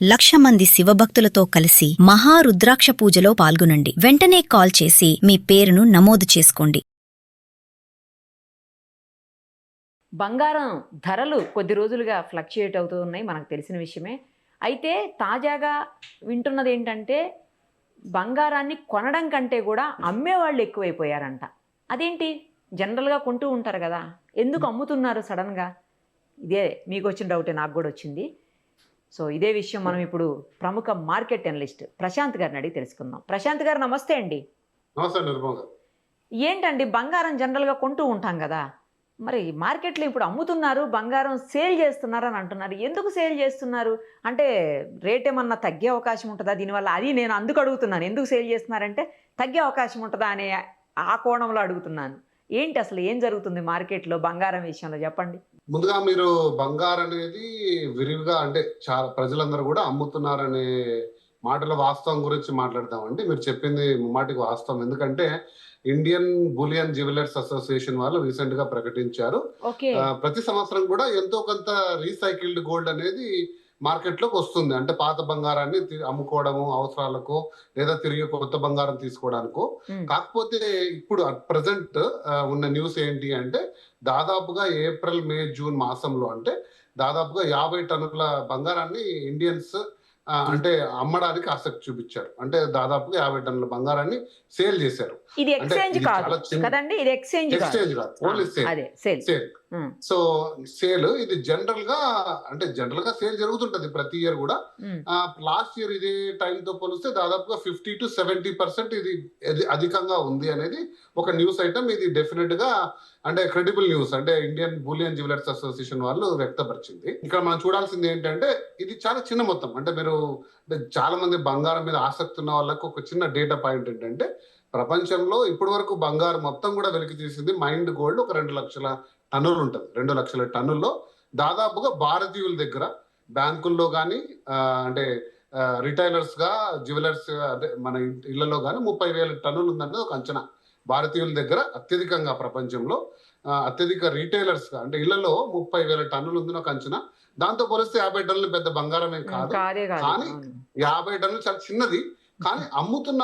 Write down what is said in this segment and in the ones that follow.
1,00,000 మంది శివభక్తులతో కలిసి మహారుద్రాక్ష పూజలో పాల్గొనండి. వెంటనే కాల్ చేసి మీ పేరును నమోదు చేసుకోండి. బంగారం ధరలు కొద్ది రోజులుగా ఫ్లక్చుయేట్ అవుతూ ఉన్నాయి, మనకు తెలిసిన విషయమే. అయితే తాజాగా వింటున్నది ఏంటంటే బంగారాన్ని కొనడం కంటే కూడా అమ్మేవాళ్ళు ఎక్కువైపోయారంట. అదేంటి? జనరల్గా కొంటూ ఉంటారు కదా, ఎందుకు అమ్ముతున్నారు సడన్గా? ఇదే మీకు వచ్చిన డౌటే, నాకు కూడా వచ్చింది. సో ఇదే విషయం మనం ఇప్పుడు ప్రముఖ మార్కెట్ అనలిస్ట్ ప్రశాంత్ గారిని అడిగి తెలుసుకుందాం. ప్రశాంత్ గారు నమస్తే అండి. ఏంటండి, బంగారం జనరల్గా కొంటూ ఉంటాం కదా, మరి మార్కెట్లో ఇప్పుడు అమ్ముతున్నారు, బంగారం సేల్ చేస్తున్నారు అని అంటున్నారు. ఎందుకు సేల్ చేస్తున్నారు? అంటే రేట్ ఏమన్నా తగ్గే అవకాశం ఉంటుందా దీనివల్ల? అది నేను అందుకు అడుగుతున్నాను, ఎందుకు సేల్ చేస్తున్నారంటే తగ్గే అవకాశం ఉంటుందా అనే ఆ కోణంలో అడుగుతున్నాను. ఏంటి అసలు ఏం జరుగుతుంది మార్కెట్లో బంగారం విషయంలో, చెప్పండి. ముందుగా మీరు బంగారం అనేది విరివిగా అంటే చాలా ప్రజలందరూ కూడా అమ్ముతున్నారనే మాటల వాస్తవం గురించి మాట్లాడతామండి. మీరు చెప్పింది ముమ్మాటికి వాస్తవం. ఎందుకంటే ఇండియన్ బులియన్ జ్యువెలర్స్ అసోసియేషన్ వాళ్ళు రీసెంట్ గా ప్రకటించారు, ప్రతి సంవత్సరం కూడా ఎంతో కొంత రీసైకిల్డ్ గోల్డ్ అనేది మార్కెట్ లోకి వస్తుంది. అంటే పాత బంగారాన్ని అమ్ముకోవడము అవసరాలకు, లేదా తిరిగి కొత్త బంగారం తీసుకోవడానికో. కాకపోతే ఇప్పుడు ప్రజెంట్ ఉన్న న్యూస్ ఏంటి అంటే దాదాపుగా ఏప్రిల్, మే, జూన్ మాసంలో అంటే దాదాపుగా 50 టన్నుల బంగారాన్ని ఇండియన్స్ అంటే అమ్మడానికి ఆసక్తి చూపించారు. అంటే దాదాపుగా 50 టన్నుల బంగారాన్ని సేల్ చేశారు. ఇది ఎక్స్చేంజ్ కాదు కదండి, ఇది ఎక్స్చేంజ్ కాదు, ఓన్లీ సేల్. సో సేల్ ఇది జనరల్ గా సేల్ జరుగుతుంటది ప్రతి ఇయర్ కూడా. లాస్ట్ ఇయర్ ఇదే టైం తో పోలిస్తే దాదాపుగా 50 to 70% ఇది అధికంగా ఉంది అనేది ఒక న్యూస్ ఐటమ్. ఇది డెఫినెట్ గా అంటే క్రెడిబుల్ న్యూస్, అంటే ఇండియన్ బులియన్ జ్యువెలర్స్ అసోసియేషన్ వాళ్ళు వ్యక్తపరిచింది. ఇక్కడ మనం చూడాల్సింది ఏంటంటే ఇది చాలా చిన్న మొత్తం. అంటే మీరు చాలా మంది బంగారం మీద ఆసక్తి ఉన్న వాళ్ళకు ఒక చిన్న డేటా పాయింట్ ఏంటంటే ప్రపంచంలో ఇప్పటి వరకు బంగారం మొత్తం కూడా వెలికి తీసింది మైండ్ గోల్డ్ ఒక 2 లక్షల టన్నులు ఉంటుంది. 2 లక్షల టన్నుల్లో దాదాపుగా భారతీయుల దగ్గర బ్యాంకుల్లో కానీ అంటే రిటైలర్స్ గా జ్యువెలర్స్ అంటే మన ఇళ్లలో కానీ 30,000 టన్నులు ఉందన్నది ఒక అంచనా. భారతీయుల దగ్గర అత్యధికంగా ప్రపంచంలో అత్యధిక రీటైలర్స్ గా అంటే ఇళ్లలో 30,000 టన్నులు ఉందని ఒక అంచనా. దాంతో పోలిస్తే 50 టన్నులు పెద్ద బంగారం ఏం కాదు, కానీ 50 టన్నులు చాలా చిన్నది. కానీ అమ్ముతున్న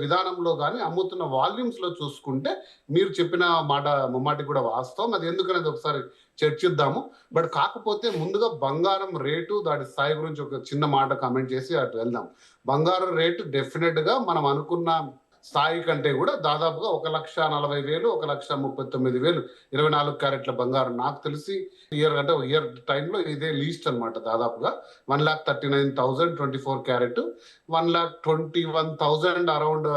విధానంలో కానీ అమ్ముతున్న వాల్యూమ్స్ లో చూసుకుంటే మీరు చెప్పిన మాట ముమ్మాటికి కూడా వాస్తవం. అది ఎందుకనేది ఒకసారి చర్చిద్దాము. బట్ కాకపోతే ముందుగా బంగారం రేటు దాని స్థాయి గురించి ఒక చిన్న మాట కామెంట్ చేసి అటు వెళ్దాం. బంగారం రేటు డెఫినెట్ గా మనం అనుకున్న స్థాయి కంటే కూడా దాదాపుగా 1,40,000, 1,39,000 24 క్యారెట్ల బంగారం నాకు తెలిసి ఇయర్ టైంలో ఇదే లీస్ట్ అనమాట. దాదాపుగా 1,39,000 24 క్యారెట్, 1,21,000 అరౌండ్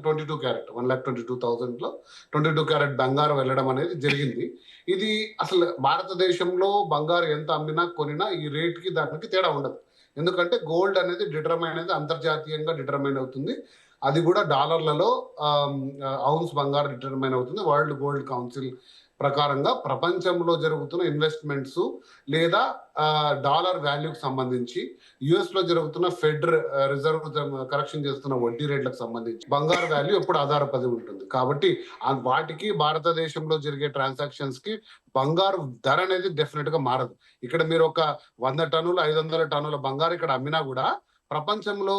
22 క్యారెట్, 1,22,000 లో 22 క్యారెట్ బంగారం వెళ్ళడం అనేది జరిగింది. ఇది అసలు భారతదేశంలో బంగారం ఎంత అమ్మినా కొనినా ఈ రేట్కి దానికి తేడా ఉండదు. ఎందుకంటే గోల్డ్ అనేది డిటర్మైన్ అనేది అంతర్జాతీయంగా డిటర్మైన్ అవుతుంది. అది కూడా డాలర్లలో ఔన్స్ బంగారం డిటర్మైన్ అవుతుంది. వరల్డ్ గోల్డ్ కౌన్సిల్ ప్రకారంగా ప్రపంచంలో జరుగుతున్న ఇన్వెస్ట్మెంట్స్ లేదా డాలర్ వాల్యూకి సంబంధించి యుఎస్ లో జరుగుతున్న ఫెడ్ రిజర్వ్ కరెక్షన్ చేస్తున్న వడ్డీ రేట్లకు సంబంధించి బంగారు వాల్యూ ఎప్పుడు ఆధారపడి ఉంటుంది. కాబట్టి వాటికి భారతదేశంలో జరిగే ట్రాన్సాక్షన్స్ కి బంగారు ధర అనేది డెఫినెట్ గా మారదు. ఇక్కడ మీరు ఒక 100 టన్నులు 500 టన్నుల బంగారు ఇక్కడ అమ్మినా కూడా ప్రపంచంలో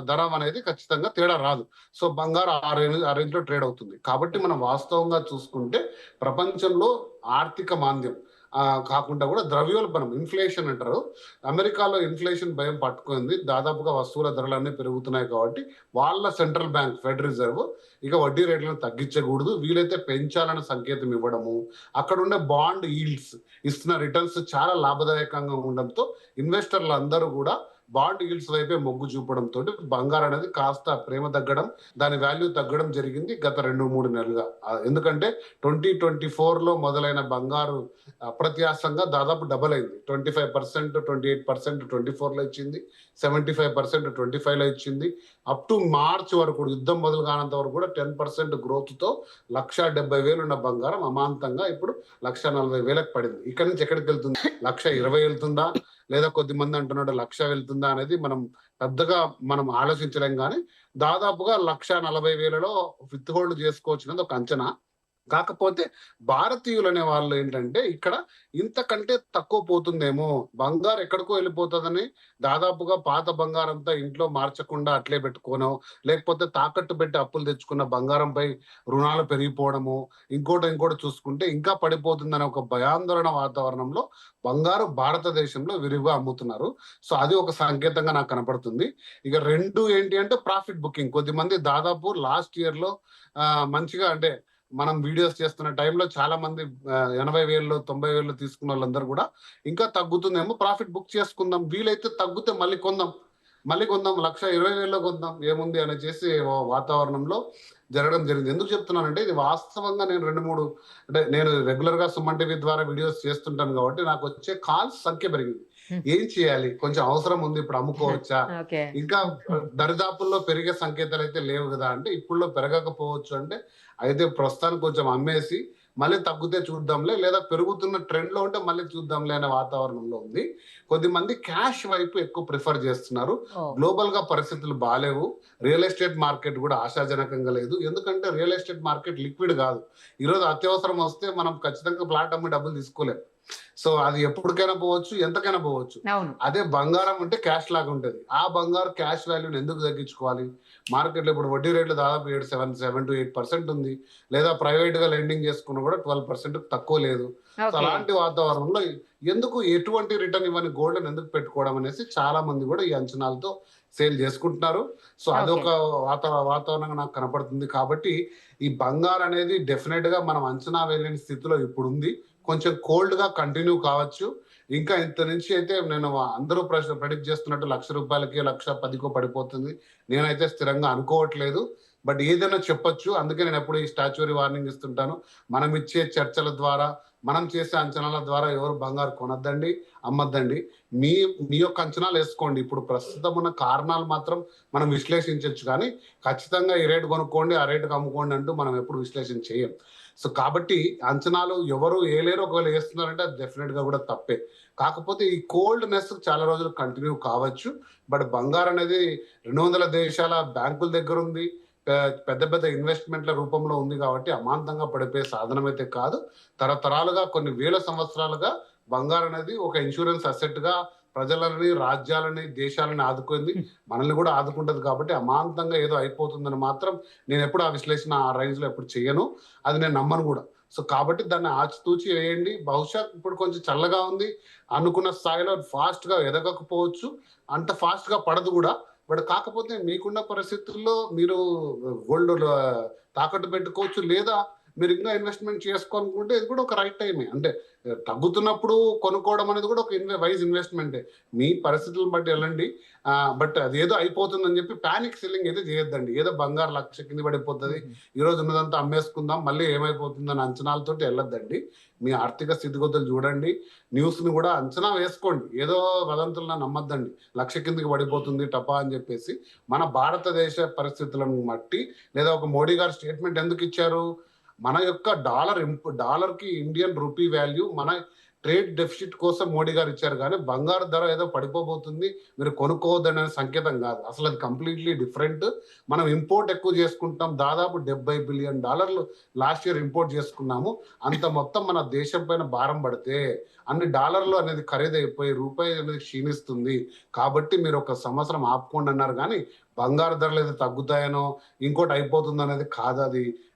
ధర అనేది ఖచ్చితంగా తేడా రాదు. సో బంగారు ఆ రేంజ్ లో ట్రేడ్ అవుతుంది. కాబట్టి మనం వాస్తవంగా చూసుకుంటే ప్రపంచంలో ఆర్థిక మాంద్యం కాకుండా కూడా ద్రవ్యోల్బణం, ఇన్ఫ్లేషన్ అంటారు. అమెరికాలో ఇన్ఫ్లేషన్ భయం పట్టుకుంది. దాదాపుగా వస్తువుల ధరలన్నీ పెరుగుతున్నాయి. కాబట్టి వాళ్ళ సెంట్రల్ బ్యాంక్ ఫెడ్ రిజర్వ్ ఇక వడ్డీ రేట్లను తగ్గించకూడదు, వీలైతే పెంచాలని సంకేతం ఇవ్వడము, అక్కడ ఉండే బాండ్ ఈల్డ్స్ ఇస్తున్న రిటర్న్స్ చాలా లాభదాయకంగా ఉండడంతో ఇన్వెస్టర్లు అందరూ కూడా బాండ్ ఈల్డ్స్ వైపే మొగ్గు చూపడంతో బంగారం అనేది కాస్త ప్రేమ తగ్గడం, దాని వాల్యూ తగ్గడం జరిగింది గత 2-3 నెలలుగా. ఎందుకంటే 2024 లో మొదలైన బంగారు అప్రత్యాశంగా దాదాపు డబల్ అయింది. 25%, 28% 24 లో ఇచ్చింది, 75% 25 లో ఇచ్చింది. అప్ టు మార్చ్ వరకు యుద్ధం మొదలు కానంత వరకు కూడా 10% గ్రోత్ తో 1,70,000 ఉన్న బంగారం అమాంతంగా ఇప్పుడు 1,40,000 పడింది. ఇక్కడి నుంచి ఎక్కడికి వెళ్తుంది? 1,20,000 వెళ్తుందా, లేదా కొద్ది మంది అంటున్నాడు 1,00,000 వెళ్తుందా అనేది పెద్దగా మనం ఆలోచించలేం. కానీ దాదాపుగా 1,40,000లో విత్ హోల్డ్ చేసుకోవచ్చు అనేది ఒక అంచనా. కాకపోతే భారతీయులు అనే వాళ్ళు ఏంటంటే ఇక్కడ ఇంతకంటే తక్కువ పోతుందేమో, బంగారు ఎక్కడికో వెళ్ళిపోతుందని దాదాపుగా పాత బంగారంతా ఇంట్లో మార్చకుండా అట్లే పెట్టుకోనో, లేకపోతే తాకట్టు పెట్టి అప్పులు తెచ్చుకున్న బంగారంపై రుణాలు పెరిగిపోవడము, ఇంకోటి చూసుకుంటే ఇంకా పడిపోతుందనే ఒక భయాందోళన వాతావరణంలో బంగారు భారతదేశంలో విరివిగా అమ్ముతున్నారు. సో అది ఒక సంకేతంగా నాకు కనపడుతుంది. ఇక 2 ఏంటి అంటే ప్రాఫిట్ బుకింగ్. కొద్దిమంది దాదాపు లాస్ట్ ఇయర్ లో మంచిగా అంటే మనం వీడియోస్ చేస్తున్న టైంలో చాలా మంది 80,000 90,000 తీసుకున్న వాళ్ళందరూ కూడా ఇంకా తగ్గుతుందేమో ప్రాఫిట్ బుక్ చేసుకుందాం, వీలైతే తగ్గితే మళ్ళీ కొందాం 1,20,000 కొందాం ఏముంది అని చేసి వాతావరణంలో జరగడం జరిగింది. ఎందుకు చెప్తున్నానంటే ఇది వాస్తవంగా నేను 2-3 అంటే నేను రెగ్యులర్ గా సుమన్ టీవీ ద్వారా వీడియోస్ చేస్తుంటాను కాబట్టి నాకు వచ్చే కాల్స్ సంఖ్య పెరిగింది. ఏం చేయాలి, కొంచెం అవసరం ఉంది, ఇప్పుడు అమ్ముకోవచ్చా, ఇంకా దరిదాపుల్లో పెరిగే సంకేతాలు అయితే లేవు కదా అంటే ఇప్పుడులో పెరగకపోవచ్చు అంటే అయితే ప్రస్తుతానికి కొంచెం అమ్మేసి మళ్ళీ తగ్గితే చూద్దాంలే, లేదా పెరుగుతున్న ట్రెండ్ లో ఉంటే మళ్ళీ చూద్దాంలే అనే వాతావరణంలో ఉంది. కొద్దిమంది క్యాష్ వైపు ఎక్కువ ప్రిఫర్ చేస్తున్నారు. గ్లోబల్ గా పరిస్థితులు బాగాలేవు, రియల్ ఎస్టేట్ మార్కెట్ కూడా ఆశాజనకంగా లేదు. ఎందుకంటే రియల్ ఎస్టేట్ మార్కెట్ లిక్విడ్ కాదు. ఈరోజు అత్యవసరం వస్తే మనం ఖచ్చితంగా ప్లాట్ అమ్మి డబ్బులు తీసుకోలేము. సో అది ఎప్పటికైనా పోవచ్చు, ఎంతకైనా పోవచ్చు. అదే బంగారం అంటే క్యాష్ లాగా ఉంటది. ఆ బంగారు క్యాష్ వాల్యూని ఎందుకు తగ్గించుకోవాలి? మార్కెట్లో ఇప్పుడు వడ్డీ రేట్లు దాదాపు 7 to 8% ఉంది, లేదా ప్రైవేట్ గా లెండింగ్ చేసుకున్న కూడా 12% తక్కువ లేదు. సో అలాంటి వాతావరణంలో ఎందుకు ఎటువంటి రిటర్న్ ఇవ్వని గోల్డ్ ఎందుకు పెట్టుకోవడం అనేసి చాలా మంది కూడా ఈ అంచనాలతో సేల్ చేసుకుంటున్నారు. సో అదొక వాతావరణంగా నాకు కనపడుతుంది. కాబట్టి ఈ బంగారు అనేది డెఫినెట్ గా మనం అంచనా వేయలేని స్థితిలో ఇప్పుడు ఉంది. కొంచెం కోల్డ్ గా కంటిన్యూ కావచ్చు. ఇంకా ఇంత నుంచి అయితే నేను అందరూ ప్రెడిక్ట్ చేస్తున్నట్టు ₹1,00,000కి 1,10,000 పడిపోతుంది నేనైతే స్థిరంగా అనుకోవట్లేదు. బట్ ఏదైనా చెప్పొచ్చు. అందుకే నేను ఎప్పుడు ఈ స్టాచ్యూరీ వార్నింగ్ ఇస్తుంటాను. మనం ఇచ్చే చర్చల ద్వారా, మనం చేసే అంచనాల ద్వారా ఎవరు బంగారు కొనొద్దండి, అమ్మద్దండి. మీ యొక్క అంచనాలు వేసుకోండి. ఇప్పుడు ప్రస్తుతం ఉన్న కారణాలు మాత్రం మనం విశ్లేషించవచ్చు, కానీ ఖచ్చితంగా ఈ రేటు కొనుక్కోండి, ఆ రేటుకి అమ్ముకోండి అంటూ మనం ఎప్పుడు విశ్లేషణ చేయం. సో కాబట్టి అంచనాలు ఎవరు ఏలేరు, ఒకవేళ వేస్తున్నారంటే అది డెఫినెట్ గా కూడా తప్పే. కాకపోతే ఈ కోల్డ్నెస్ చాలా రోజులు కంటిన్యూ కావచ్చు. బట్ బంగారు అనేది 200 దేశాల బ్యాంకుల దగ్గర ఉంది, పెద్ద పెద్ద ఇన్వెస్ట్మెంట్ల రూపంలో ఉంది కాబట్టి అమాంతంగా పడిపోయే సాధనం అయితే కాదు. తరతరాలుగా కొన్ని వేల సంవత్సరాలుగా బంగారు అనేది ఒక ఇన్సూరెన్స్ అసెట్ గా ప్రజలని, రాజ్యాలని, దేశాలని ఆదుకుంది, మనల్ని కూడా ఆదుకుంటది. కాబట్టి అమాంతంగా ఏదో అయిపోతుందని మాత్రం నేను ఎప్పుడు ఆ విశ్లేషణ ఆ రేంజ్ లో ఎప్పుడు చేయను, అది నేను నమ్మను కూడా. సో కాబట్టి దాన్ని ఆచితూచి వేయండి. బహుశా ఇప్పుడు కొంచెం చల్లగా ఉంది, అనుకున్న స్థాయిలో ఫాస్ట్ గా ఎదగకపోవచ్చు, అంత ఫాస్ట్ గా పడదు కూడా. బట్ కాకపోతే మీకున్న పరిస్థితుల్లో మీరు గోల్డ్ తాకట్టు పెట్టుకోవచ్చు, లేదా మీరు ఇంకా ఇన్వెస్ట్మెంట్ చేసుకోవాలనుకుంటే ఇది కూడా ఒక రైట్ టైమే. అంటే తగ్గుతున్నప్పుడు కొనుక్కోవడం అనేది కూడా ఒక వైజ్ ఇన్వెస్ట్మెంటే. మీ పరిస్థితులను బట్టి వెళ్ళండి. బట్ అది ఏదో అయిపోతుందని చెప్పి ప్యానిక్ సెల్లింగ్ అయితే చేయొద్దండి. ఏదో బంగారు 1,00,000 కింద పడిపోతుంది, ఈ రోజు ఉన్నదంతా అమ్మేసుకుందాం, మళ్ళీ ఏమైపోతుందని అంచనాలతో వెళ్ళొద్దండి. మీ ఆర్థిక స్థితిగతులు చూడండి, న్యూస్ ని కూడా అంచనా వేసుకోండి. ఏదో వదంతులను నమ్మద్దండి, 1,00,000 కిందకి పడిపోతుంది టపా అని చెప్పేసి. మన భారతదేశ పరిస్థితులను బట్టి, లేదా ఒక మోడీ గారు స్టేట్మెంట్ ఎందుకు ఇచ్చారు, మన యొక్క డాలర్ కి ఇండియన్ రూపీ వాల్యూ, మన ట్రేడ్ డెఫిసిట్ కోసం మోడీ గారు ఇచ్చారు. కానీ బంగారు ధర ఏదో పడిపోబోతుంది మీరు కొనుక్కోవద్దనే సంకేతం కాదు. అసలు అది కంప్లీట్లీ డిఫరెంట్. మనం ఇంపోర్ట్ ఎక్కువ చేసుకుంటాం, దాదాపు $70 బిలియన్ లాస్ట్ ఇయర్ ఇంపోర్ట్ చేసుకున్నాము. అంత మొత్తం మన దేశం పైన భారం పడితే అన్ని డాలర్లు అనేది ఖరీదైపోయి రూపాయి అనేది క్షీణిస్తుంది. కాబట్టి మీరు ఒక సంవత్సరం ఆపుకోండి అన్నారు, కానీ బంగారు ధరలు ఏదో తగ్గుతాయనో ఇంకోటి అయిపోతుంది అనేది కాదు.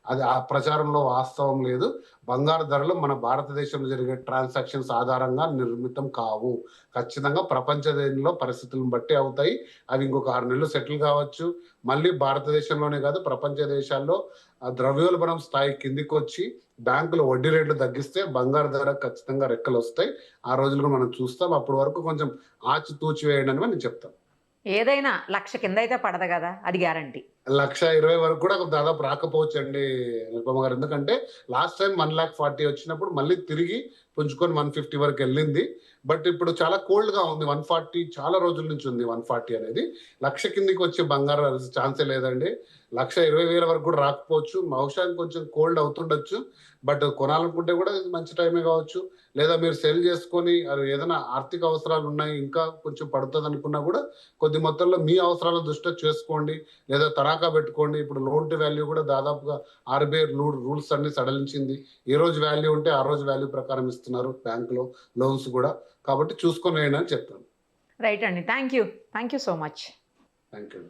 అది ఆ ప్రచారంలో వాస్తవం లేదు. బంగారు ధరలు మన భారతదేశంలో జరిగే ట్రాన్సాక్షన్స్ ఆధారంగా నిర్మితం కావు. ఖచ్చితంగా ప్రపంచ దేశంలో పరిస్థితులను బట్టి అవుతాయి. అవి ఇంకొక 6 నెలలు సెటిల్ కావచ్చు. మళ్ళీ భారతదేశంలోనే కాదు, ప్రపంచ దేశాల్లో ద్రవ్యోల్బణం స్థాయి కిందికి వచ్చి బ్యాంకులు వడ్డీ రేట్లు తగ్గిస్తే బంగారు ధర ఖచ్చితంగా రెక్కలు వస్తాయి. ఆ రోజులు మనం చూస్తాం. అప్పటి వరకు కొంచెం ఆచితూచి వేయండి అని నేను చెప్తాను. ఏదైనా 1,00,000 కింద అయితే పడదు కదా, అది గ్యారంటీ. 1,20,000 వరకు కూడా దాదాపు రాకపోవచ్చు అండి నిరుపమ గారు. ఎందుకంటే లాస్ట్ టైం 1,40,000 వచ్చినప్పుడు మళ్ళీ తిరిగి పుంజుకొని 150 వరకు వెళ్ళింది. బట్ ఇప్పుడు చాలా కోల్డ్ గా ఉంది. 140 చాలా రోజుల నుంచి ఉంది. 140 అనేది 1,00,000 కిందికి వచ్చే బంగారం ఛాన్సే లేదండి. 1,20,000 వరకు కూడా రాకపోవచ్చు. బహుశా కొంచెం కోల్డ్ అవుతుండొచ్చు. బట్ కొనాలనుకుంటే కూడా ఇది మంచి టైమే కావచ్చు. లేదా మీరు సెల్ చేసుకొని అది ఏదైనా ఆర్థిక అవసరాలు ఉన్నాయి, ఇంకా కొంచెం పడుతుంది అనుకున్నా కూడా కొద్ది మొత్తంలో మీ అవసరాల దృష్ట్యా చేసుకోండి. లేదా తనఖా పెట్టుకోండి. ఇప్పుడు లోన్ టు వాల్యూ కూడా దాదాపుగా ఆర్బీఐ రూల్స్ అన్ని సడలించింది. ఏ రోజు వాల్యూ ఉంటే ఆ రోజు వాల్యూ ప్రకారం ఇస్తున్నారు బ్యాంకులో లోన్స్ కూడా. కాబట్టి చూసుకొని వేయండి అని చెప్తాను. రైట్ అండి. Thank you so much. Thank you.